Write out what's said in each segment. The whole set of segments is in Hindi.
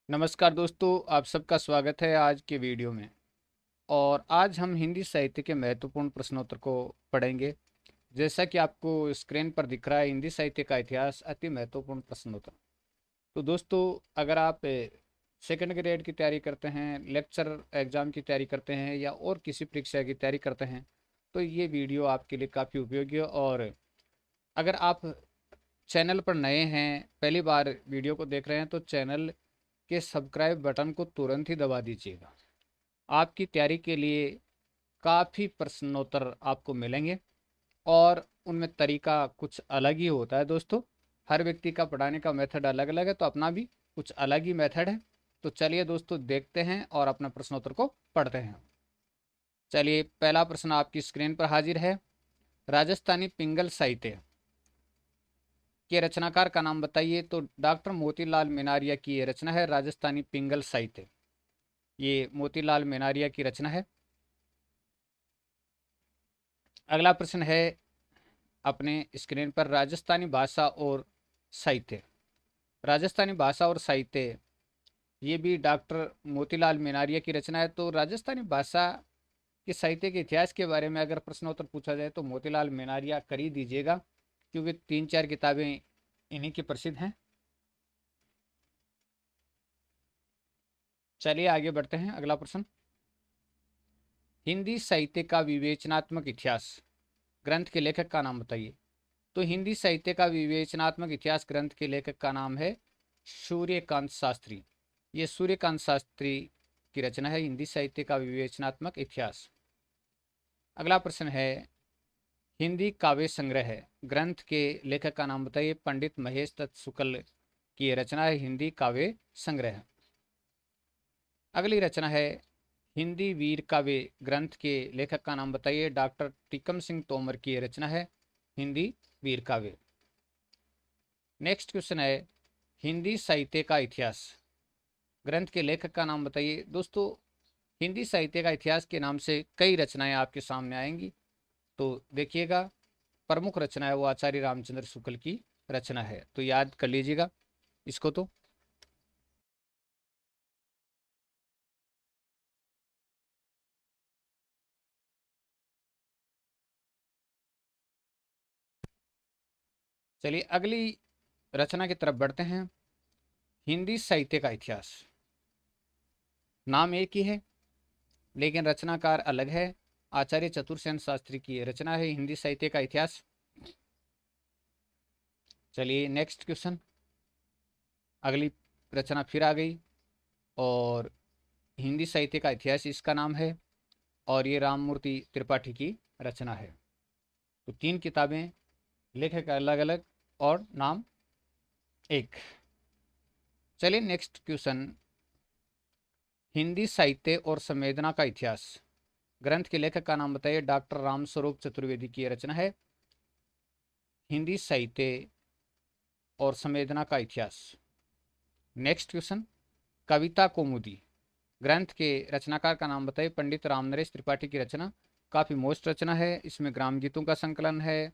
नमस्कार दोस्तों, आप सबका स्वागत है आज के वीडियो में। और आज हम हिंदी साहित्य के महत्वपूर्ण प्रश्नोत्तर को पढ़ेंगे। जैसा कि आपको स्क्रीन पर दिख रहा है, हिंदी साहित्य का इतिहास अति महत्वपूर्ण प्रश्नोत्तर। तो दोस्तों, अगर आप सेकंड ग्रेड की तैयारी करते हैं, लेक्चर एग्जाम की तैयारी करते हैं या और किसी परीक्षा की तैयारी करते हैं, तो ये वीडियो आपके लिए काफ़ी उपयोगी है। और अगर आप चैनल पर नए हैं, पहली बार वीडियो को देख रहे हैं, तो चैनल के सब्सक्राइब बटन को तुरंत ही दबा दीजिएगा। आपकी तैयारी के लिए काफ़ी प्रश्नोत्तर आपको मिलेंगे और उनमें तरीका कुछ अलग ही होता है दोस्तों। हर व्यक्ति का पढ़ाने का मेथड अलग अलग है, तो अपना भी कुछ अलग ही मेथड है। तो चलिए दोस्तों, देखते हैं और अपना प्रश्नोत्तर को पढ़ते हैं। चलिए, पहला प्रश्न आपकी स्क्रीन पर हाजिर है। राजस्थानी पिंगल साहित्य के रचनाकार का नाम बताइए। तो डॉक्टर मोतीलाल मेनारिया की ये रचना है, राजस्थानी पिंगल साहित्य। ये मोतीलाल मेनारिया की रचना है। अगला प्रश्न है अपने स्क्रीन पर, राजस्थानी भाषा और साहित्य। राजस्थानी भाषा और साहित्य, ये भी डॉक्टर मोतीलाल मेनारिया की रचना है। तो राजस्थानी भाषा के साहित्य के इतिहास के बारे में अगर प्रश्नोत्तर पूछा जाए तो मोतीलाल मेनारिया कर ही दीजिएगा, क्योंकि 3-4 किताबें इन्हीं की प्रसिद्ध हैं। चलिए आगे बढ़ते हैं। अगला प्रश्न, हिंदी साहित्य का विवेचनात्मक इतिहास ग्रंथ के लेखक का नाम बताइए। तो हिंदी साहित्य का विवेचनात्मक इतिहास ग्रंथ के लेखक का नाम है सूर्यकांत शास्त्री। ये सूर्यकांत शास्त्री की रचना है, हिंदी साहित्य का विवेचनात्मक इतिहास। अगला प्रश्न है, हिंदी काव्य संग्रह ग्रंथ के लेखक का नाम बताइए। पंडित महेश दत्त शुक्ल की रचना है, हिंदी काव्य संग्रह। अगली रचना है, हिंदी वीर काव्य ग्रंथ के लेखक का नाम बताइए। डॉक्टर टीकम सिंह तोमर की रचना है, हिंदी वीर काव्य। नेक्स्ट क्वेश्चन है, हिंदी साहित्य का इतिहास ग्रंथ के लेखक का नाम बताइए। दोस्तों, हिंदी साहित्य का इतिहास के नाम से कई रचनाएं आपके सामने आएंगी। तो देखिएगा, प्रमुख रचना है वो आचार्य रामचंद्र शुक्ल की रचना है, तो याद कर लीजिएगा इसको। तो चलिए अगली रचना की तरफ बढ़ते हैं। हिंदी साहित्य का इतिहास, नाम एक ही है लेकिन रचनाकार अलग है। आचार्य चतुरसेन शास्त्री की रचना है, हिंदी साहित्य का इतिहास। चलिए नेक्स्ट क्वेश्चन, अगली रचना फिर आ गई और हिंदी साहित्य का इतिहास इसका नाम है, और ये राममूर्ति त्रिपाठी की रचना है। तो 3 किताबें, लेखक अलग अलग और नाम एक। चलिए नेक्स्ट क्वेश्चन, हिंदी साहित्य और संवेदना का इतिहास ग्रंथ के लेखक का नाम बताइए। डॉक्टर रामस्वरूप चतुर्वेदी की रचना है, हिंदी साहित्य और संवेदना का इतिहास। नेक्स्ट क्वेश्चन, कविता कौमुदी ग्रंथ के रचनाकार का नाम बताइए। पंडित रामनरेश त्रिपाठी की रचना, काफ़ी मोस्ट रचना है। इसमें ग्राम गीतों का संकलन है,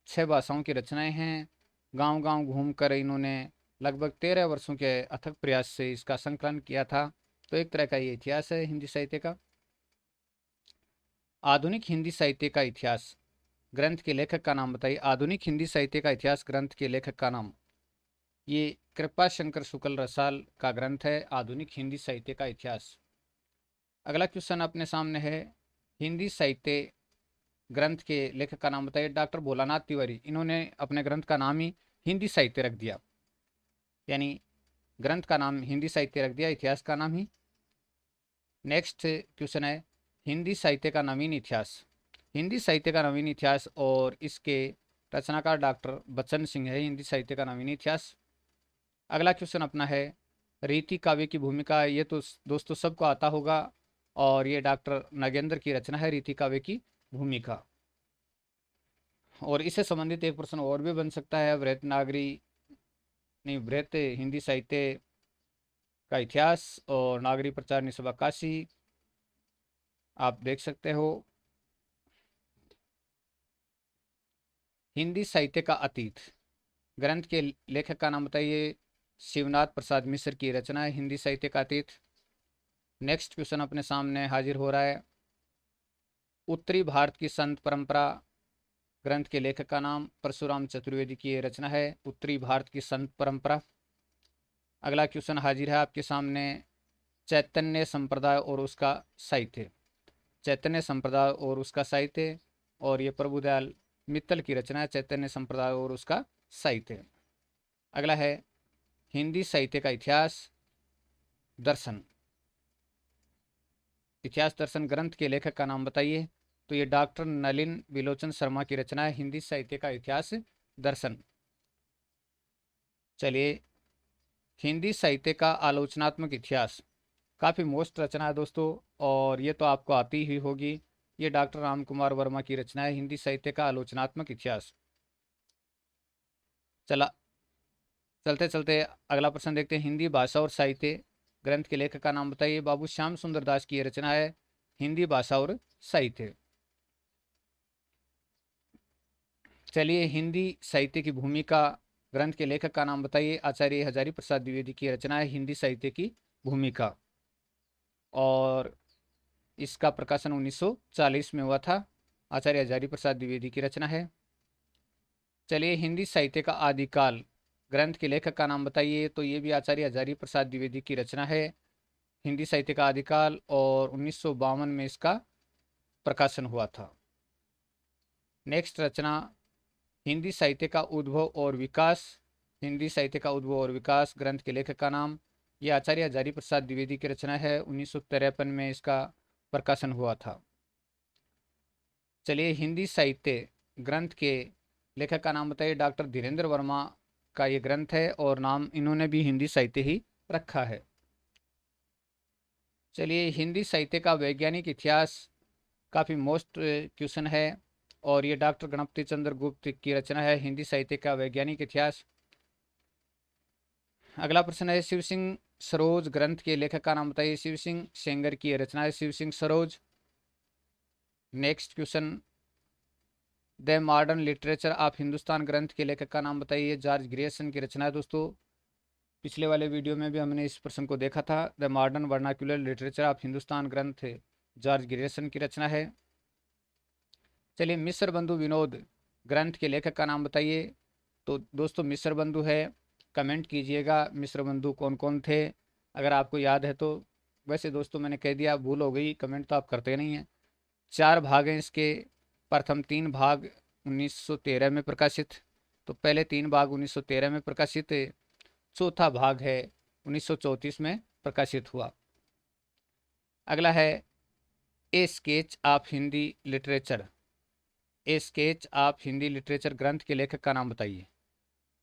6 भाषाओं की रचनाएं हैं। गांव गांव घूमकर इन्होंने लगभग 13 वर्षों के अथक प्रयास से इसका संकलन किया था। तो एक तरह का ये इतिहास है हिंदी साहित्य का। आधुनिक हिंदी साहित्य का इतिहास ग्रंथ के लेखक का नाम बताइए। आधुनिक हिंदी साहित्य का इतिहास ग्रंथ के लेखक का नाम, ये कृपा शंकर शुक्ल रसाल का ग्रंथ है, आधुनिक हिंदी साहित्य का इतिहास। अगला क्वेश्चन अपने सामने है, हिंदी साहित्य ग्रंथ के लेखक का नाम बताइए। डॉक्टर भोलानाथ तिवारी, इन्होंने अपने ग्रंथ का नाम ही हिंदी साहित्य रख दिया, यानी ग्रंथ का नाम हिंदी साहित्य रख दिया, इतिहास का नाम ही। नेक्स्ट क्वेश्चन है, हिंदी साहित्य का नवीन इतिहास। हिंदी साहित्य का नवीन इतिहास और इसके रचनाकार डॉक्टर बच्चन सिंह है, हिंदी साहित्य का नवीन इतिहास। अगला क्वेश्चन अपना है, रीति काव्य की भूमिका। ये तो दोस्तों सबको आता होगा, और ये डॉक्टर नागेंद्र की रचना है, रीति काव्य की भूमिका। और इससे संबंधित एक प्रश्न और भी बन सकता है, वृहत नागरी नहीं वृहत हिंदी साहित्य का इतिहास और नागरी प्रचार निसभा काशी, आप देख सकते हो। हिंदी साहित्य का अतीत ग्रंथ के लेखक का नाम बताइए। शिवनाथ प्रसाद मिश्र की रचना है हिंदी साहित्य का अतीत। नेक्स्ट क्वेश्चन अपने सामने हाजिर हो रहा है। उत्तरी भारत की संत परंपरा ग्रंथ के लेखक का नाम परशुराम चतुर्वेदी की ये रचना है, उत्तरी भारत की संत परंपरा। अगला क्वेश्चन हाजिर है आपके सामने, चैतन्य संप्रदाय और उसका साहित्य। चैतन्य संप्रदाय और उसका साहित्य, और ये प्रभुदयाल मित्तल की रचना है, चैतन्य संप्रदाय और उसका साहित्य। अगला है हिंदी साहित्य का इतिहास दर्शन। इतिहास दर्शन ग्रंथ के लेखक का नाम बताइए। तो ये डॉक्टर नलिन विलोचन शर्मा की रचना है, हिंदी साहित्य का इतिहास दर्शन। चलिए, हिंदी साहित्य का आलोचनात्मक इतिहास, काफ़ी मोस्ट रचना है दोस्तों, और ये तो आपको आती ही होगी। ये डॉक्टर राम कुमार वर्मा की रचना है, हिंदी साहित्य का आलोचनात्मक इतिहास। चला चलते चलते अगला प्रश्न देखते हैं। हिंदी भाषा और साहित्य ग्रंथ के लेखक का नाम बताइए। बाबू श्याम सुंदर दास की ये रचना है, हिंदी भाषा और साहित्य। चलिए, हिंदी साहित्य की भूमिका ग्रंथ के लेखक का नाम बताइए। आचार्य हजारी प्रसाद द्विवेदी की रचना है, हिंदी साहित्य की भूमिका, और इसका प्रकाशन 1940 में हुआ था। आचार्य हजारी प्रसाद द्विवेदी की रचना है। चलिए, हिंदी साहित्य का आदिकाल ग्रंथ के लेखक का नाम बताइए। तो ये भी आचार्य हजारी प्रसाद द्विवेदी की रचना है, हिंदी साहित्य का आदिकाल, और 1952 में इसका प्रकाशन हुआ था। नेक्स्ट रचना, हिंदी साहित्य का उद्भव और विकास। हिंदी साहित्य का उद्भव और विकास ग्रंथ के लेखक का नाम, यह आचार्य हजारी प्रसाद द्विवेदी की रचना है, 1953 में इसका प्रकाशन हुआ था। चलिए, हिंदी साहित्य ग्रंथ के लेखक का नाम बताइए। डॉक्टर धीरेन्द्र वर्मा का ये ग्रंथ है, और नाम इन्होंने भी हिंदी साहित्य ही रखा है। चलिए, हिंदी साहित्य का वैज्ञानिक इतिहास, काफ़ी मोस्ट क्वेश्चन है, और ये डॉक्टर गणपति चंद्र गुप्त की रचना है, हिंदी साहित्य का वैज्ञानिक इतिहास। अगला प्रश्न है, शिव सिंह सरोज ग्रंथ के लेखक का नाम बताइए। शिव सिंह सेंगर की यह रचना है, Shiv Singh Saroj. Next question, the modern literature of Hindustan ग्रंथ के लेखक का नाम बताइए। जॉर्ज ग्रियर्सन की रचना है दोस्तों। पिछले वाले वीडियो में भी हमने इस प्रश्न को देखा था। The modern vernacular literature of Hindustan ग्रंथ जॉर्ज ग्रियर्सन की रचना है। चलिए, मिस्र बंधु विनोद ग्रंथ के लेखक का नाम बताइए। तो दोस्तों, मिस्र बंधु है, कमेंट कीजिएगा मिस्र बंधु कौन कौन थे, अगर आपको याद है तो। वैसे दोस्तों, मैंने कह दिया, भूल हो गई, कमेंट तो आप करते नहीं हैं। 4 भाग हैं इसके। प्रथम 3 भाग 1913 में प्रकाशित, तो पहले 3 भाग 1913 में प्रकाशित, चौथा भाग है 1934 में प्रकाशित हुआ। अगला है, ए sketch of Hindi literature. A sketch of Hindi literature ग्रंथ के लेखक का नाम बताइए।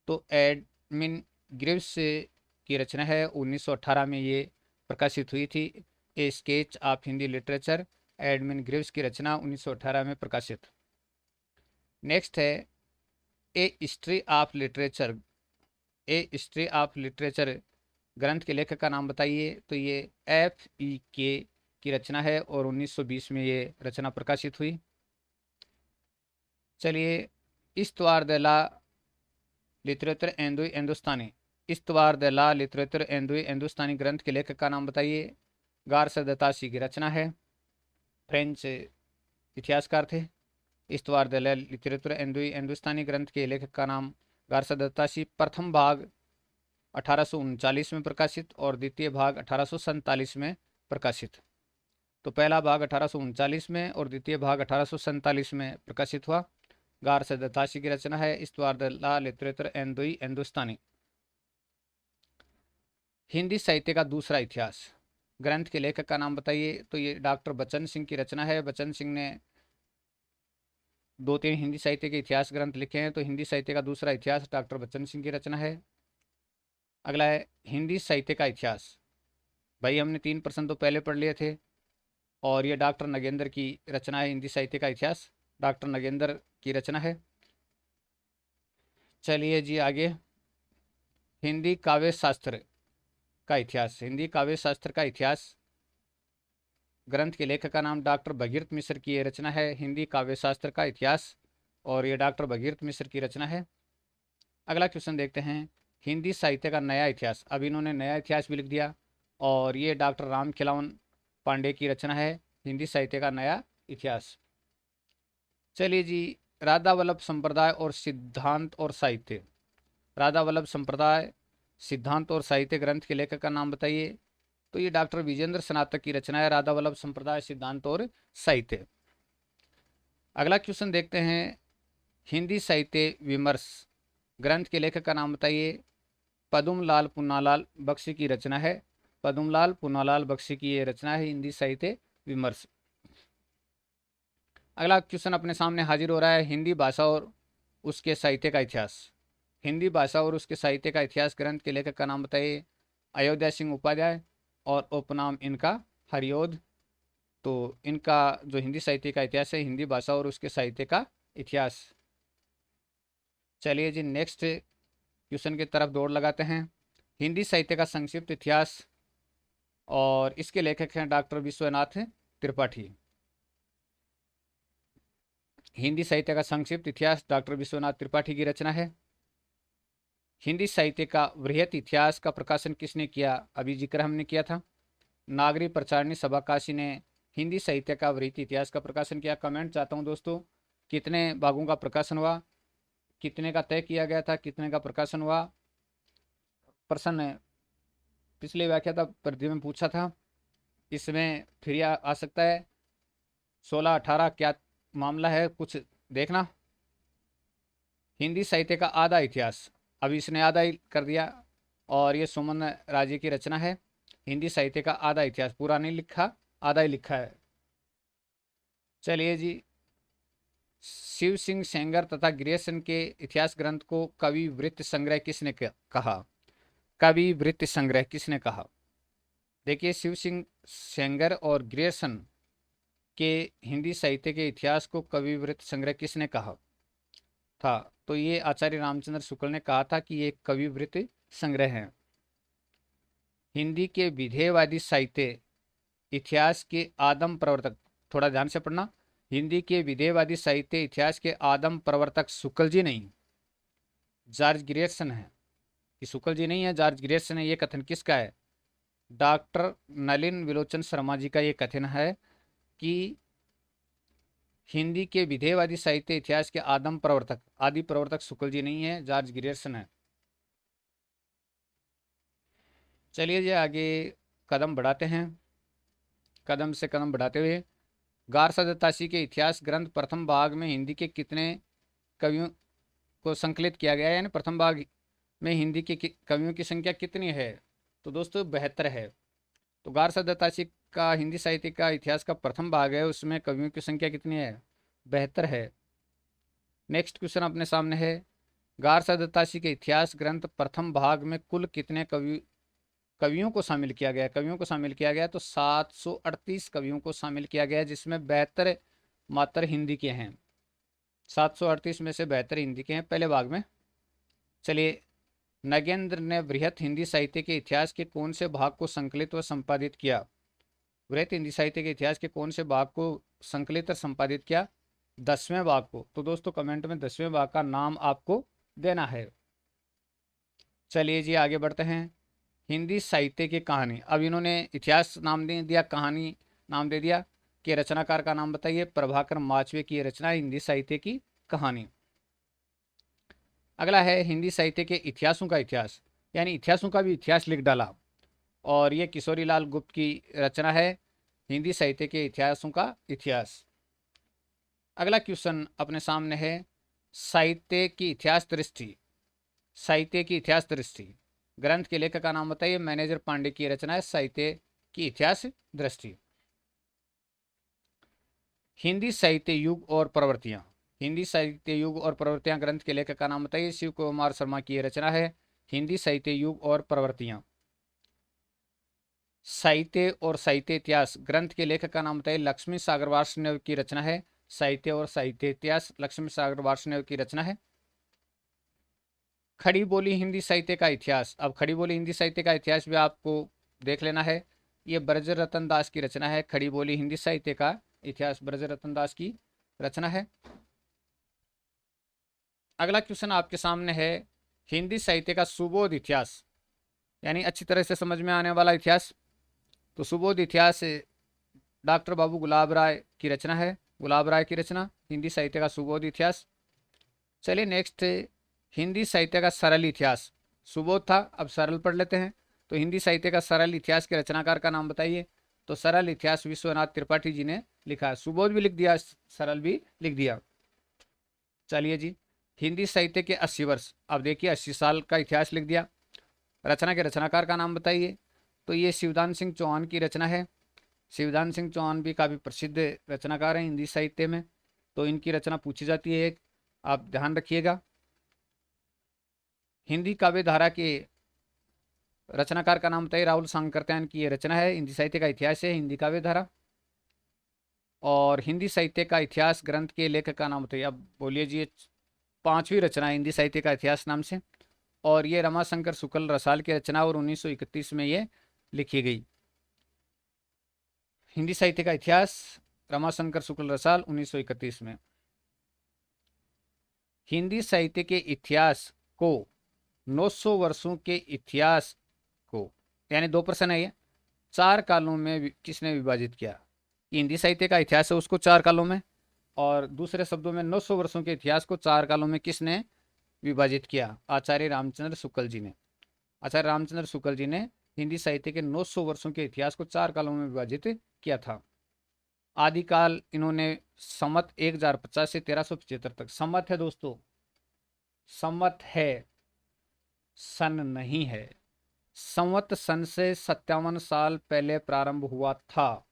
तो एडमिन ग्रिव्स की रचना है, 1918 में ये प्रकाशित हुई थी। A sketch of Hindi literature, Edwin Greaves की रचना, 1918 में प्रकाशित। नेक्स्ट है, a history of literature. A history of literature ग्रंथ के लेखक का नाम बताइए। तो ये F.E.K की रचना है, और 1920 में ये रचना प्रकाशित हुई। चलिए, इस्तवार द ला लिटरेचर एंदुई हिंदुस्तानी। इस्तवार द ला लिटरेचर एंदुई हिंदुस्तानी ग्रंथ के लेखक का नाम बताइए। गारसद दतासी की रचना है, फ्रेंच इतिहासकार थे। इस्तवार द ला लिटरेचर एंदुई हिंदुस्तानी ग्रंथ के लेखक का नाम गारसद दतासी। प्रथम भाग 1839 में प्रकाशित, और द्वितीय भाग 1847 में प्रकाशित। तो पहला भाग 1839 में, और द्वितीय भाग 1847 में प्रकाशित हुआ। गार से दताशी की रचना है, इस्तवार द ला लिटरेचर एंदुई हिंदुस्तानी। हिंदी साहित्य का दूसरा इतिहास ग्रंथ के लेखक का नाम बताइए। तो ये डॉक्टर बच्चन सिंह की रचना है। बच्चन सिंह ने 2-3 हिंदी साहित्य के इतिहास ग्रंथ लिखे हैं, तो हिंदी साहित्य का दूसरा इतिहास डॉक्टर बच्चन सिंह की रचना है। अगला है, हिंदी साहित्य का इतिहास। भाई, हमने 3 प्रश्न तो पहले पढ़ लिए थे, और ये डॉक्टर नगेंद्र की रचना है, हिंदी साहित्य का इतिहास, डॉक्टर नगेंद्र की रचना है। चलिए जी आगे, हिंदी काव्य शास्त्र का इतिहास। हिंदी काव्य शास्त्र का इतिहास ग्रंथ के लेखक का नाम डॉक्टर भगीरथ मिश्र की ये रचना है, हिंदी काव्य शास्त्र का इतिहास, और ये डॉक्टर भगीरथ मिश्र की रचना है। अगला क्वेश्चन देखते हैं, हिंदी साहित्य का नया इतिहास। अब इन्होंने नया इतिहास भी लिख दिया, और ये डॉक्टर राम खिलावन पांडे की रचना है, हिंदी साहित्य का नया इतिहास। चलिए जी, राधा वल्लभ संप्रदाय और सिद्धांत और साहित्य। राधा वल्लभ संप्रदाय, सिद्धांत और साहित्य ग्रंथ के लेखक का नाम बताइए। तो ये डॉक्टर विजेंद्र स्नातक की रचना है, राधा वल्लभ संप्रदाय, सिद्धांत और साहित्य। अगला क्वेश्चन देखते हैं, हिंदी साहित्य विमर्श ग्रंथ के लेखक का नाम बताइए। पद्मलाल पूनालाल बख्शी की रचना है, पद्मलाल पूनालाल बख्शी की ये रचना है, हिंदी साहित्य विमर्श। अगला क्वेश्चन अपने सामने हाजिर हो रहा है, हिंदी भाषा और उसके साहित्य का इतिहास। हिंदी भाषा और उसके साहित्य का इतिहास ग्रंथ के लेखक का नाम बताइए। अयोध्या सिंह उपाध्याय, और उपनाम इनका हरिओद। तो इनका जो हिंदी साहित्य का इतिहास है, हिंदी भाषा और उसके साहित्य का इतिहास। चलिए जी, नेक्स्ट क्वेश्चन की तरफ दौड़ लगाते हैं। हिंदी साहित्य का संक्षिप्त इतिहास, और इसके लेखक हैं डॉक्टर विश्वनाथ त्रिपाठी। हिंदी साहित्य का संक्षिप्त इतिहास डॉक्टर विश्वनाथ त्रिपाठी की रचना है। हिंदी साहित्य का वृहत इतिहास का प्रकाशन किसने किया, अभी जिक्र हमने किया था। नागरी प्रचारणी सभा काशी ने हिंदी साहित्य का वृहत इतिहास का प्रकाशन किया। कमेंट चाहता हूं दोस्तों, कितने भागों का प्रकाशन हुआ, कितने का तय किया गया था, कितने का प्रकाशन हुआ। प्रश्न पिछले व्याख्या था परिधि में पूछा था, इसमें फिर आ सकता है। 16-18 क्या मामला है, कुछ देखना। हिंदी साहित्य का आधा इतिहास, अभी इसने आधा ही कर दिया, और ये सुमन राजे की रचना है। हिंदी साहित्य का आधा इतिहास, पूरा नहीं लिखा, आधा ही लिखा है। चलिए जी, शिव सिंह सेंगर तथा ग्रियर्सन के इतिहास ग्रंथ को कवि वृत्त संग्रह किसने कहा। कवि वृत्त संग्रह किसने कहा। देखिए, शिव सिंह सेंगर और ग्रियर्सन के हिंदी साहित्य के इतिहास को कवि वृत्त संग्रह किसने कहा था। तो ये आचार्य रामचंद्र शुक्ल ने कहा था कि ये कवि वृत्त संग्रह है। हिंदी के विधेयवादी साहित्य इतिहास के आदम प्रवर्तक, थोड़ा ध्यान से पढ़ना, हिंदी के विधेयवादी साहित्य इतिहास के आदम प्रवर्तक शुक्ल जी नहीं, जॉर्ज ग्रियर्सन है। कि शुक्ल जी नहीं है, जॉर्ज ग्रियर्सन है। ये कथन किसका है, डॉक्टर नलिन विलोचन शर्मा जी का ये कथन है कि हिंदी के विधेयवादी साहित्य इतिहास के आदम प्रवर्तक, आदि प्रवर्तक शुक्ल जी नहीं है, जॉर्ज ग्रियर्सन है। चलिए जी, आगे कदम बढ़ाते हैं। कदम से कदम बढ़ाते हुए, गारसा दत्तासी के इतिहास ग्रंथ प्रथम भाग में हिंदी के कितने कवियों को संकलित किया गया है, यानी प्रथम भाग में हिंदी के कवियों की संख्या कितनी है। तो दोस्तों 72 है। तो गारसा दत्तासी का हिंदी साहित्य का इतिहास का प्रथम भाग है, उसमें कवियों की संख्या कितनी है, 72 है। नेक्स्ट क्वेश्चन अपने सामने है, गारसा दत्तासी के इतिहास ग्रंथ प्रथम भाग में कुल कितने कवियों को शामिल किया गया। कवियों को शामिल किया गया तो 738 कवियों को शामिल किया गया, जिसमें 72 मात्र हिंदी के हैं। 738 में से 72 हिंदी के हैं पहले भाग में। चलिए, नगेंद्र ने बृहत हिंदी साहित्य के इतिहास के कौन से भाग को संकलित व संपादित किया। बृहत हिंदी साहित्य के इतिहास के कौन से भाग को संकलित और संपादित किया, 10वें भाग को। तो दोस्तों कमेंट में 10वें भाग का नाम आपको देना है। चलिए जी, आगे बढ़ते हैं। हिंदी साहित्य की कहानी, अब इन्होंने इतिहास नाम दे दिया, कहानी नाम दे दिया। कि रचनाकार का नाम बताइए। प्रभाकर माचवे की रचना हिंदी साहित्य की कहानी। अगला है हिंदी साहित्य के इतिहासों का इतिहास, यानी इतिहासों का भी इतिहास लिख डाला, और ये किशोरी लाल गुप्त की रचना है, हिंदी साहित्य के इतिहासों का इतिहास। अगला क्वेश्चन अपने सामने है, साहित्य की इतिहास दृष्टि। साहित्य की इतिहास दृष्टि ग्रंथ के लेखक का नाम बताइए। मैनेजर पांडे की रचना है, साहित्य की इतिहास दृष्टि। हिंदी साहित्य युग और प्रवृत्तियां। हिंदी साहित्य युग और प्रवृत्तियां ग्रंथ के लेखक का नाम बताइए। शिव कुमार शर्मा की रचना है, हिंदी साहित्य युग और प्रवृत्तियां। साहित्य और साहित्य इतिहास ग्रंथ के लेखक का नाम बताइए। लक्ष्मी सागर वार्ष्णेय की रचना है, साहित्य और साहित्य इतिहास, लक्ष्मी सागर वार्ष्णेय की रचना है। खड़ी बोली हिंदी साहित्य का इतिहास, अब खड़ी बोली हिंदी साहित्य का इतिहास भी आपको देख लेना है। ये ब्रज रतन दास की रचना है, खड़ी बोली हिंदी साहित्य का इतिहास ब्रज रतन दास की रचना है। अगला क्वेश्चन आपके सामने है, हिंदी साहित्य का सुबोध इतिहास, यानी अच्छी तरह से समझ में आने वाला इतिहास। तो सुबोध इतिहास डॉक्टर बाबू गुलाब राय की रचना है, गुलाब राय की रचना, हिंदी साहित्य का सुबोध इतिहास। चलिए नेक्स्ट, हिंदी साहित्य का सरल इतिहास। सुबोध था, अब सरल पढ़ लेते हैं। तो हिंदी साहित्य का सरल इतिहास के रचनाकार का नाम बताइए। तो सरल इतिहास विश्वनाथ त्रिपाठी जी ने लिखा है। सुबोध भी लिख दिया, सरल भी लिख दिया। चलिए जी, हिंदी साहित्य के 80 वर्ष, अब देखिए 80 साल का इतिहास लिख दिया। रचना के रचनाकार का नाम बताइए। तो ये शिवदान सिंह चौहान की रचना है। शिवदान सिंह चौहान भी काफ़ी प्रसिद्ध रचनाकार हैं हिंदी साहित्य में। तो इनकी रचना पूछी जाती है, आप ध्यान रखिएगा। हिंदी काव्य धारा के रचनाकार का नाम बताइए। राहुल सांकृत्यायन की ये रचना है, हिंदी साहित्य का इतिहास है हिंदी काव्य धारा। और हिंदी साहित्य का इतिहास ग्रंथ के लेखक का नाम बताइए। अब बोलिए जी, ये पांचवी रचना है हिंदी साहित्य का इतिहास नाम से, और ये रमाशंकर शुक्ल रसाल की रचना, और 1931 में ये लिखी गई। हिंदी साहित्य का इतिहास, रमाशंकर शुक्ल रसाल, 1931 में। हिंदी साहित्य के इतिहास को 900 वर्षों के इतिहास को, यानी दो प्रश्न है ये, चार कालों में किसने विभाजित किया। हिंदी साहित्य का इतिहास है उसको चार कालों में, और दूसरे शब्दों में 900 वर्षों के इतिहास को चार कालों में किसने विभाजित किया। आचार्य रामचंद्र शुक्ल जी ने। आचार्य रामचंद्र शुक्ल जी ने हिंदी साहित्य के 900 वर्षों के इतिहास को चार कालों में विभाजित किया था। आदिकाल इन्होंने संवत 1050 से 1375 तक। संवत है दोस्तों, संवत है, सन नहीं है। संवत सन से 57 साल पहले प्रारंभ हुआ था,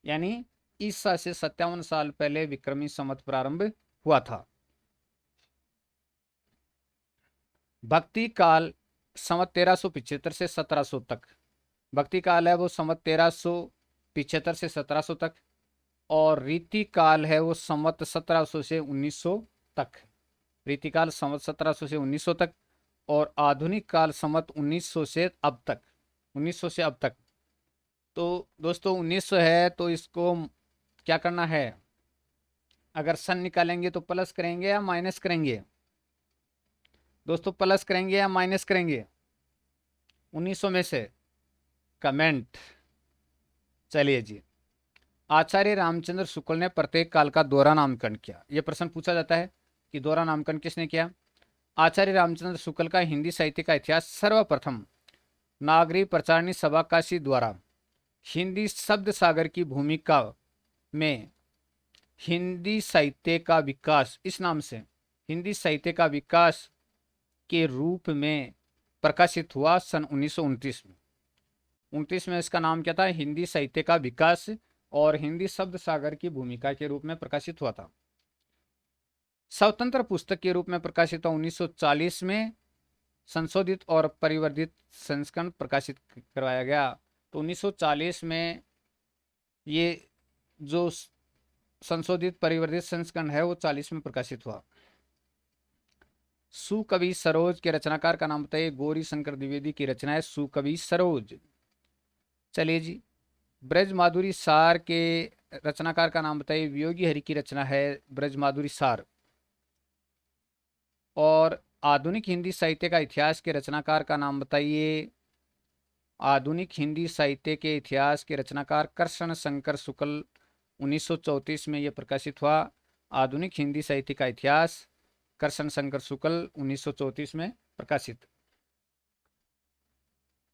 यानी ईसा से 57 साल पहले विक्रमी संवत प्रारंभ हुआ था। भक्ति काल संवत 1375 से 1700 तक। भक्ति काल है वो संवत 1375 से 1700 तक, और रीति काल है वो संवत 1700 से 1900 तक। रीति काल संवत 1700 से 1900 तक, और आधुनिक काल संवत 1900 से अब तक। 1900 से अब तक। तो दोस्तों 1900 है, तो इसको क्या करना है, अगर सन निकालेंगे तो प्लस करेंगे या माइनस करेंगे दोस्तों, प्लस करेंगे या माइनस करेंगे 1900 में से, कमेंट। चलिए जी, आचार्य रामचंद्र शुक्ल ने प्रत्येक काल का दोहरा नामकरण किया। यह प्रश्न पूछा जाता है कि दोहरा नामकरण किसने किया। आचार्य रामचंद्र शुक्ल का हिंदी साहित्य का इतिहास सर्वप्रथम नागरी प्रचारणी सभा काशी द्वारा हिंदी शब्द सागर की भूमिका में हिंदी साहित्य का विकास, इस नाम से हिंदी साहित्य का विकास के रूप में प्रकाशित हुआ सन 1929 में। 29 में इसका नाम क्या था, हिंदी साहित्य का विकास, और हिंदी शब्द सागर की भूमिका के रूप में प्रकाशित हुआ था। स्वतंत्र पुस्तक के रूप में प्रकाशित हुआ 1940 में। संशोधित और परिवर्धित संस्करण प्रकाशित करवाया गया। तो 1940 में ये जो संशोधित परिवर्धित संस्करण है वो 40 में प्रकाशित हुआ। सुकवि सरोज के रचनाकार का नाम बताइए। गौरी शंकर द्विवेदी की रचना है सुकवि सरोज। चलिए जी, ब्रज माधुरी सार के रचनाकार का नाम बताइए। वियोगी हरि की रचना है ब्रज माधुरी सार। और आधुनिक हिंदी साहित्य का इतिहास के रचनाकार का नाम बताइए। आधुनिक हिंदी साहित्य के इतिहास के रचनाकार कृष्ण शंकर शुक्ल, 1934 में यह प्रकाशित हुआ। आधुनिक हिंदी साहित्य का इतिहास, कृष्ण शंकर शुक्ल, 1934 में प्रकाशित।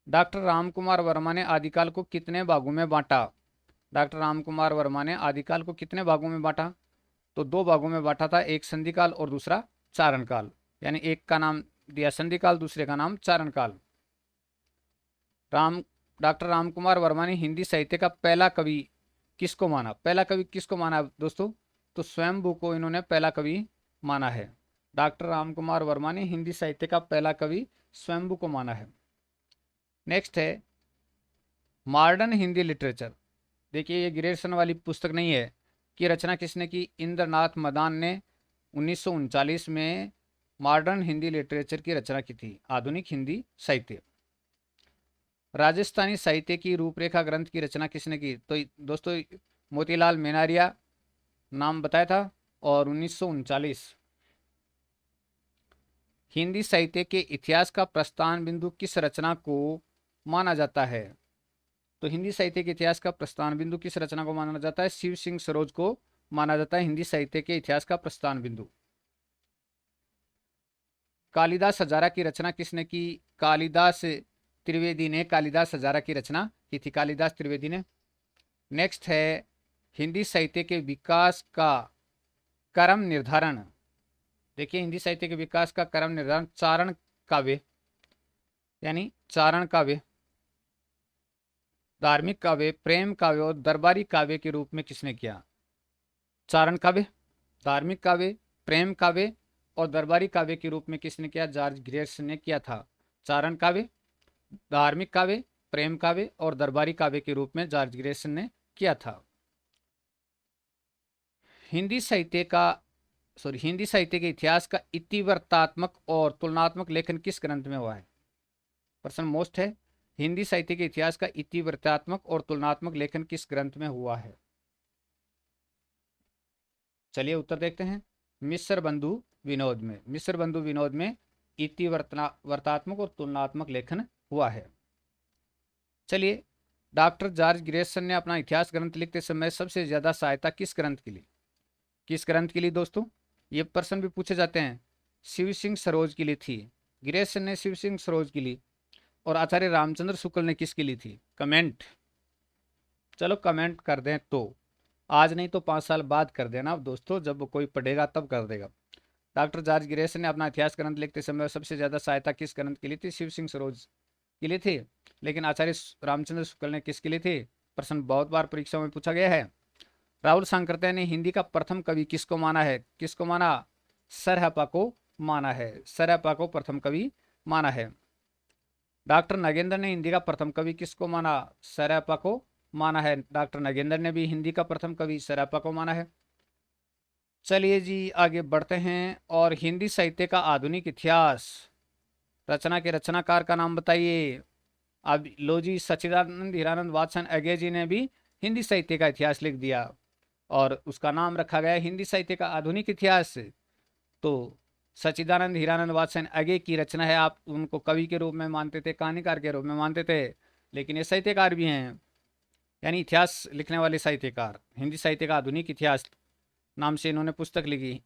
डॉक्टर रामकुमार वर्मा ने आदिकाल को कितने भागों में बांटा। डॉक्टर रामकुमार वर्मा ने आदिकाल को कितने भागों में बांटा। तो दो भागों में बांटा था, एक संधिकाल और दूसरा चारणकाल, यानी एक का नाम दिया संधिकाल, दूसरे का नाम चारणकाल। डॉक्टर रामकुमार वर्मा ने हिंदी साहित्य का पहला कवि किसको माना। पहला कवि किसको माना दोस्तों, तो स्वयंभू को इन्होंने पहला कवि माना है। डॉक्टर रामकुमार वर्मा ने हिंदी साहित्य का पहला कवि स्वयंभू को माना है। नेक्स्ट है मॉडर्न हिंदी लिटरेचर। देखिए ये ग्रेजुएशन वाली पुस्तक नहीं है कि रचना किसने की। इंद्रनाथ मदान ने 1939 में मॉडर्न हिंदी लिटरेचर की रचना की थी। आधुनिक हिंदी साहित्य। राजस्थानी साहित्य की रूपरेखा ग्रंथ की रचना किसने की। तो दोस्तों मोतीलाल मेनारिया नाम बताया था, और 1939। हिंदी साहित्य के इतिहास का प्रस्थान बिंदु किस रचना को माना जाता है? तो हिंदी साहित्य के इतिहास का प्रस्थान बिंदु किस रचना को माना जाता है? शिव सिंह सरोज को माना जाता है हिंदी साहित्य के इतिहास का प्रस्थान बिंदु। कालिदास हजारा की रचना किसने की? कालिदास त्रिवेदी ने कालिदास हजारा की रचना की थी, कालिदास त्रिवेदी ने। नेक्स्ट है, हिंदी साहित्य के विकास का क्रम निर्धारण। देखिए, हिंदी साहित्य के विकास का क्रम निर्धारण चारण काव्य यानी चारण काव्य, धार्मिक काव्य, प्रेम काव्य और दरबारी काव्य के रूप में किसने किया? चारण काव्य, धार्मिक काव्य, प्रेम काव्य और दरबारी काव्य के रूप में किसने किया? जॉर्ज ग्रेस ने किया था। चारण काव्य, धार्मिक काव्य, प्रेम काव्य और दरबारी काव्य के रूप में जॉर्ज ग्रेस ने किया था। हिंदी साहित्य के इतिहास का इतिवृत्तात्मक और तुलनात्मक लेखन किस ग्रंथ में हुआ है? प्रश्न मोस्ट है, हिंदी साहित्य के इतिहास का इतिवृत्तात्मक और तुलनात्मक लेखन किस ग्रंथ में हुआ है? चलिए उत्तर देखते हैं। मिस्र बंधु विनोद में, मिस्र बंधु विनोद में इतिवृत्तात्मक और तुलनात्मक लेखन हुआ है। चलिए, डॉक्टर जॉर्ज ग्रेसन ने अपना इतिहास ग्रंथ लिखते समय सबसे ज्यादा सहायता किस ग्रंथ की ली? किस ग्रंथ के लिए दोस्तों? ये प्रश्न भी पूछे जाते हैं। शिव सिंह सरोज की ली थी, ग्रेसन ने शिव सिंह सरोज की ली, और आचार्य रामचंद्र शुक्ल ने किसकी ली थी? कमेंट, चलो कमेंट कर दें तो, आज नहीं तो 5 साल बाद कर देना दोस्तों, जब कोई पढ़ेगा तब कर देगा। डॉक्टर जॉर्ज ग्रेसन ने अपना इतिहास ग्रंथ लिखते समय सबसे ज्यादा सहायता किस ग्रंथ की ली थी? शिव सिंह सरोज की ली थी। लेकिन आचार्य रामचंद्र शुक्ल ने किसकी ली थी? प्रश्न बहुत बार परीक्षाओं में पूछा गया है। राहुल सांकृत्य ने हिंदी का प्रथम कवि किसको माना है? किसको माना? सरहपा को माना है, सरहपा को प्रथम कवि माना है। डॉक्टर नगेंद्र ने हिंदी का प्रथम कवि किसको माना? सरहपा को माना है। डॉक्टर नगेंद्र ने भी हिंदी का प्रथम कवि सरहपा को माना है। चलिए जी आगे बढ़ते हैं, और हिंदी साहित्य का आधुनिक इतिहास रचना के रचनाकार का नाम बताइए। अब लो जी, सच्चिदानंद हीरानंद वात्सन अगे जी ने भी हिंदी साहित्य का इतिहास लिख दिया, और उसका नाम रखा गया हिंदी साहित्य का आधुनिक इतिहास। तो सच्चिदानंद हीरानंद वात्सन अगे की रचना है। आप उनको कवि के रूप में मानते थे, कहानीकार के रूप में मानते थे, लेकिन ये साहित्यकार भी हैं, यानी इतिहास लिखने वाले साहित्यकार। हिंदी साहित्य का आधुनिक इतिहास नाम से इन्होंने पुस्तक लिखी।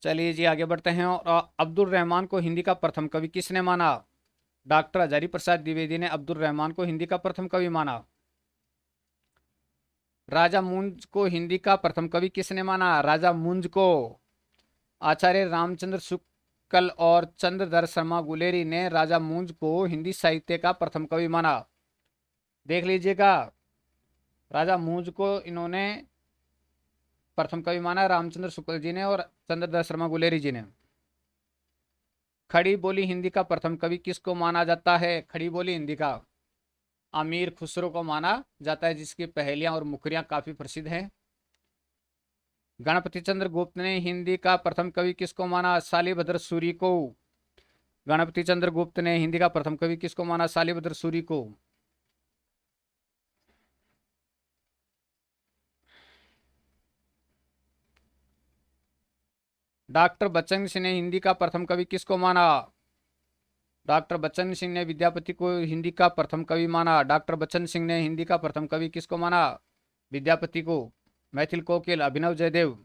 चलिए जी आगे बढ़ते हैं, और अब्दुल रहमान को हिंदी का प्रथम कवि किसने माना? डॉक्टर हजारी प्रसाद द्विवेदी ने अब्दुल रहमान को हिंदी का प्रथम कवि माना। राजा मुंज को हिंदी का प्रथम कवि किसने माना? राजा मुंज को आचार्य रामचंद्र शुक्ल और चंद्रधर शर्मा गुलेरी ने राजा मुंज को हिंदी साहित्य का प्रथम कवि माना। देख लीजिएगा, राजा मुंज को इन्होंने प्रथम कवि माना, रामचंद्र शुक्ल जी ने और चंद्रधर शर्मा गुलेरी जी ने। खड़ी बोली हिंदी का प्रथम कवि किसको माना जाता है? खड़ी बोली हिंदी का अमीर खुसरो को माना जाता है, जिसकी पहेलियां और मुखरियां काफी प्रसिद्ध हैं। गणपति चंद्र गुप्त ने हिंदी का प्रथम कवि किसको माना? शालिभद्र सूरी को। गणपति चंद्र गुप्त ने हिंदी का प्रथम कवि किसको माना? शालिभद्र सूरी को। डॉक्टर बच्चन सिंह ने हिंदी का प्रथम कवि किसको माना? डॉक्टर बच्चन सिंह ने विद्यापति को हिंदी का प्रथम कवि माना। डॉक्टर बच्चन सिंह ने हिंदी का प्रथम कवि किसको माना? विद्यापति को। मैथिल कोकिल अभिनव जयदेव।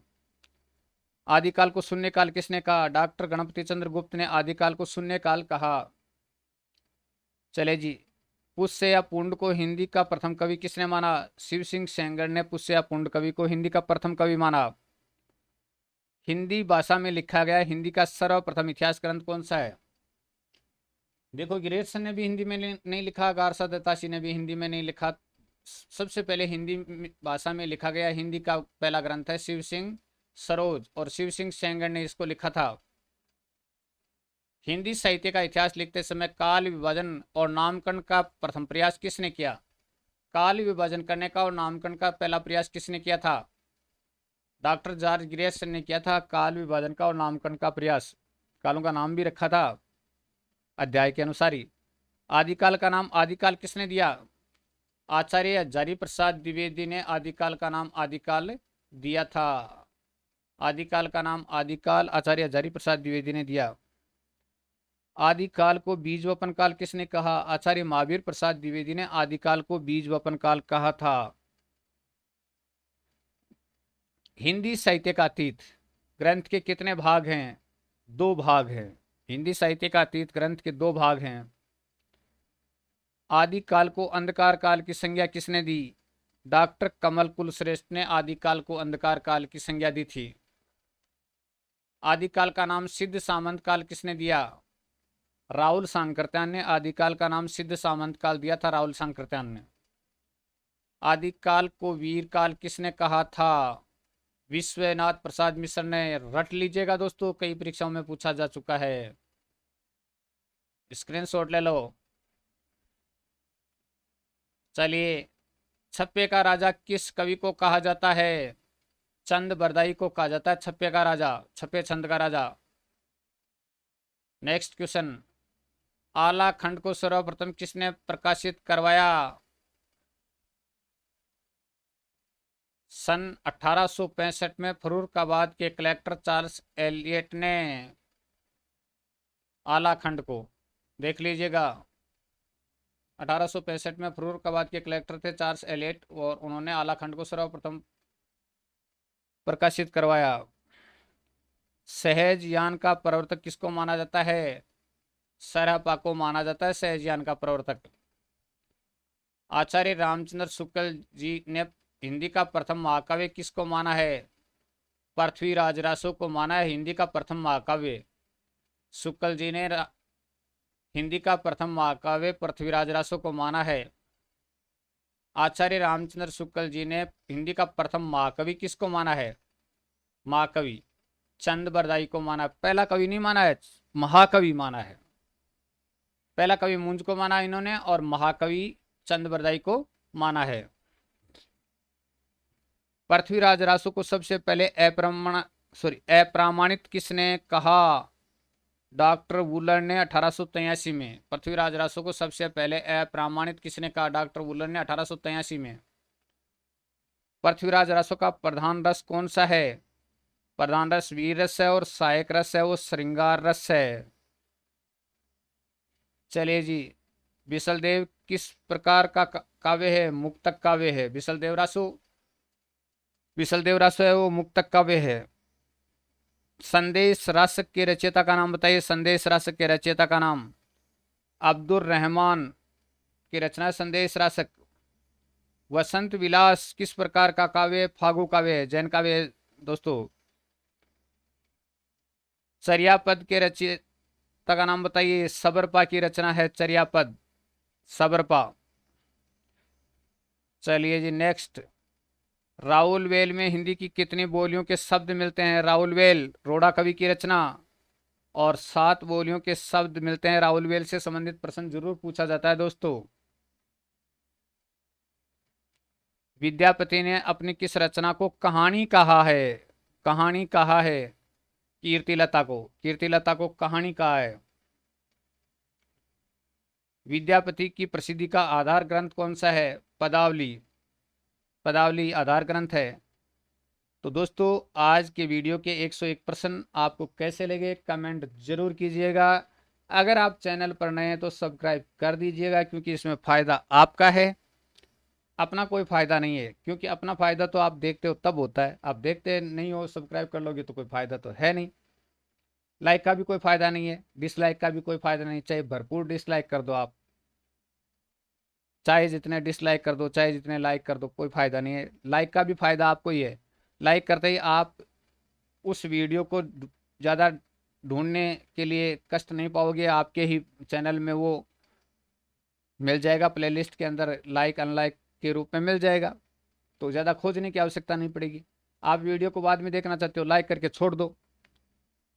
आदिकाल को शून्यकाल किसने कहा? डॉक्टर गणपति चंद्र गुप्त ने आदिकाल को शून्यकाल कहा। चले जी, पुष्य या पुंड को हिंदी का प्रथम कवि किसने माना? शिव सिंह सेंगर ने पुष्य या पुंड कवि को हिंदी का प्रथम कवि माना। हिंदी भाषा में लिखा गया हिंदी का सर्वप्रथम इतिहास ग्रंथ कौन सा है? देखो, ग्रेसन ने भी हिंदी में नहीं लिखा, गारसा दत्तासी ने भी हिंदी में नहीं लिखा। सबसे पहले हिंदी भाषा में लिखा गया हिंदी का पहला ग्रंथ है शिव सिंह सरोज, और शिव सिंह सेंगर ने इसको लिखा था। हिंदी साहित्य का इतिहास लिखते समय काल विभाजन और नामकरण का प्रथम प्रयास किसने किया? काल विभाजन करने का और नामकरण का पहला प्रयास किसने किया था? डॉक्टर जॉर्ज ग्रेसन ने किया था काल विभाजन का और नामकरण का प्रयास। कालों का नाम भी रखा था अध्याय के अनुसार ही। आदिकाल का नाम आदिकाल किसने दिया? आचार्य हजारी प्रसाद द्विवेदी ने आदिकाल का नाम आदिकाल दिया था। आदिकाल का नाम आदिकाल आचार्य हजारी प्रसाद द्विवेदी ने दिया। आदिकाल को बीज वपन काल किसने कहा? आचार्य महावीर प्रसाद द्विवेदी ने आदिकाल को बीज वपन काल कहा था। हिंदी साहित्य का अतीत ग्रंथ के कितने भाग हैं? 2 भाग हैं। हिंदी साहित्य का अतीत ग्रंथ के 2 भाग हैं। आदिकाल को अंधकार काल की संज्ञा किसने दी? डॉक्टर कमल कुलश्रेष्ठ ने आदिकाल को अंधकार काल की संज्ञा दी थी। आदिकाल का नाम सिद्ध सामंत काल किसने दिया? राहुल सांकृत्यायन ने आदिकाल का नाम सिद्ध सामंत काल दिया था, राहुल सांकृत्यायन ने। आदिकाल को वीर काल किसने कहा था? विश्वनाथ प्रसाद मिश्र ने। रट लीजिएगा दोस्तों, कई परीक्षाओं में पूछा जा चुका है, स्क्रीनशॉट ले लो। चलिए, छप्पे का राजा किस कवि को कहा जाता है? चंद बरदाई को कहा जाता है छप्पे का राजा, छप्पे छंद का राजा। नेक्स्ट क्वेश्चन, आला खंड को सर्वप्रथम किसने प्रकाशित करवाया? सन 1865 में फर्रुखाबाद के कलेक्टर चार्ल्स एलियट ने आला खंड को, देख लीजिएगा, 1865 में फर्रुखाबाद के कलेक्टर थे चार्ल्स एलियट और उन्होंने आला खंड को सर्वप्रथम प्रकाशित करवाया। सहज यान का प्रवर्तक किसको माना जाता है? सरहपा को माना जाता है सहज यान का प्रवर्तक। आचार्य रामचंद्र शुक्ल जी ने हिंदी का प्रथम महाकाव्य किसको माना है? पृथ्वीराज रासो को माना है हिंदी का प्रथम महाकाव्य। शुक्ल जी ने हिंदी का प्रथम महाकाव्य पृथ्वीराज रासो को माना है। आचार्य रामचंद्र शुक्ल जी ने हिंदी का प्रथम महाकवि किसको माना है? महाकवि चंद बरदाई को माना। पहला कवि नहीं माना है, महाकवि माना है। पहला कवि मुंज को माना इन्होंने और महाकवि चंद बरदाई को माना है। पृथ्वीराज रासो को सबसे पहले अप्रामाणित किसने कहा? डॉक्टर वुलर ने 1883 में। पृथ्वीराज रासो को सबसे पहले अप्रामाणित किसने कहा? डॉक्टर वुलर ने 1883 में। पृथ्वीराज रासो का प्रधान रस कौन सा है? प्रधान रस वीर रस है और सहायक रस है वो श्रृंगार रस है। चलिए जी, बिसलदेव किस प्रकार का काव्य है? मुक्तक काव्य है। बिसलदेव रासो है वो मुक्तक काव्य है। संदेश रासक के रचयिता का नाम बताइए। संदेश रासक के रचयिता का नाम अब्दुल रहमान की रचना है संदेश रासक। वसंत विलास किस प्रकार का काव्य? फागु काव्य है, जैन काव्य है दोस्तों। चर्यापद के रचयिता का नाम बताइए। सबरपा की रचना है चर्यापद, सबरपा। चलिए जी, नेक्स्ट, राहुल वेल में हिंदी की कितनी बोलियों के शब्द मिलते हैं? राहुल वेल रोड़ा कवि की रचना, और 7 बोलियों के शब्द मिलते हैं। राहुल वेल से संबंधित प्रश्न जरूर पूछा जाता है दोस्तों। विद्यापति ने अपनी किस रचना को कहानी कहा है? कहानी कहा है। कीर्तिलता को कहानी कहा है। विद्यापति की प्रसिद्धि का आधार ग्रंथ कौन सा है? पदावली आधार ग्रंथ है। तो दोस्तों, आज के वीडियो के 101 प्रश्न आपको कैसे लगे कमेंट जरूर कीजिएगा। अगर आप चैनल पर नए हैं तो सब्सक्राइब कर दीजिएगा, क्योंकि इसमें फ़ायदा आपका है, अपना कोई फ़ायदा नहीं है। क्योंकि अपना फ़ायदा तो आप देखते हो तब होता है, आप देखते नहीं हो, सब्सक्राइब कर लोगे तो कोई फ़ायदा तो है नहीं। लाइक का भी कोई फ़ायदा नहीं है, डिसलाइक का भी कोई फ़ायदा नहीं। चाहे भरपूर डिसलाइक कर दो आप, चाहे जितने डिसलाइक कर दो, चाहे जितने लाइक कर दो, कोई फ़ायदा नहीं है। लाइक का भी फ़ायदा आपको ही है। लाइक करते ही आप उस वीडियो को ज़्यादा ढूंढने के लिए कष्ट नहीं पाओगे, आपके ही चैनल में वो मिल जाएगा, प्लेलिस्ट के अंदर लाइक अनलाइक के रूप में मिल जाएगा। तो ज़्यादा खोजने की आवश्यकता नहीं पड़ेगी। आप वीडियो को बाद में देखना चाहते हो, लाइक करके छोड़ दो,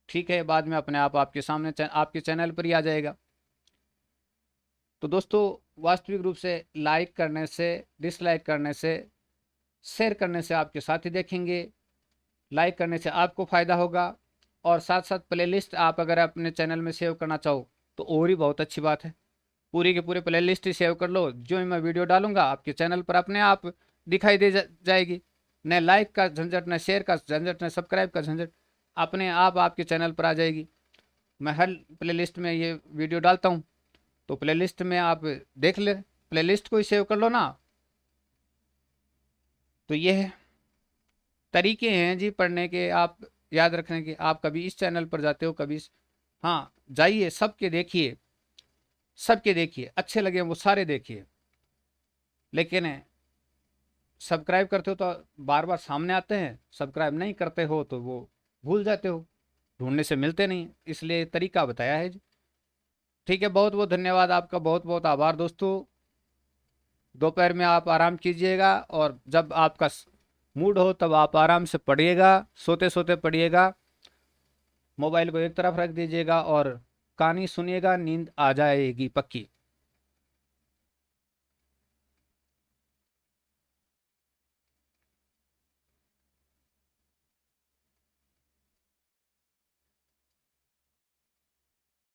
ठीक है, बाद में अपने आप आपके सामने आपके चैनल पर ही आ जाएगा। तो दोस्तों, वास्तविक रूप से लाइक करने से, डिसलाइक करने से, शेयर करने से आपके साथी देखेंगे, लाइक करने से आपको फ़ायदा होगा, और साथ साथ प्लेलिस्ट आप अगर अपने चैनल में सेव करना चाहो तो और ही बहुत अच्छी बात है। पूरी के पूरे प्लेलिस्ट ही सेव कर लो, जो ही मैं वीडियो डालूंगा आपके चैनल पर अपने आप दिखाई दे जाएगी। न लाइक का झंझट, न शेयर का झंझट, न सब्सक्राइब का झंझट, अपने आप आपके चैनल पर आ जाएगी। मैं हर प्लेलिस्ट में ये वीडियो डालता हूँ, तो प्लेलिस्ट में आप देख ले, प्लेलिस्ट को ही सेव कर लो ना। तो ये है तरीके हैं जी पढ़ने के, आप याद रखने के। आप कभी इस चैनल पर जाते हो, कभी हाँ जाइए, सबके देखिए, सबके देखिए, अच्छे लगे वो सारे देखिए। लेकिन सब्सक्राइब करते हो तो बार बार सामने आते हैं, सब्सक्राइब नहीं करते हो तो वो भूल जाते हो, ढूंढने से मिलते नहीं, इसलिए तरीका बताया है जी। ठीक है, बहुत बहुत धन्यवाद आपका, बहुत बहुत आभार दोस्तों। दोपहर में आप आराम कीजिएगा, और जब आपका मूड हो तब आप आराम से पढ़िएगा, सोते सोते पढ़िएगा। मोबाइल को एक तरफ रख दीजिएगा और कहानी सुनिएगा, नींद आ जाएगी पक्की।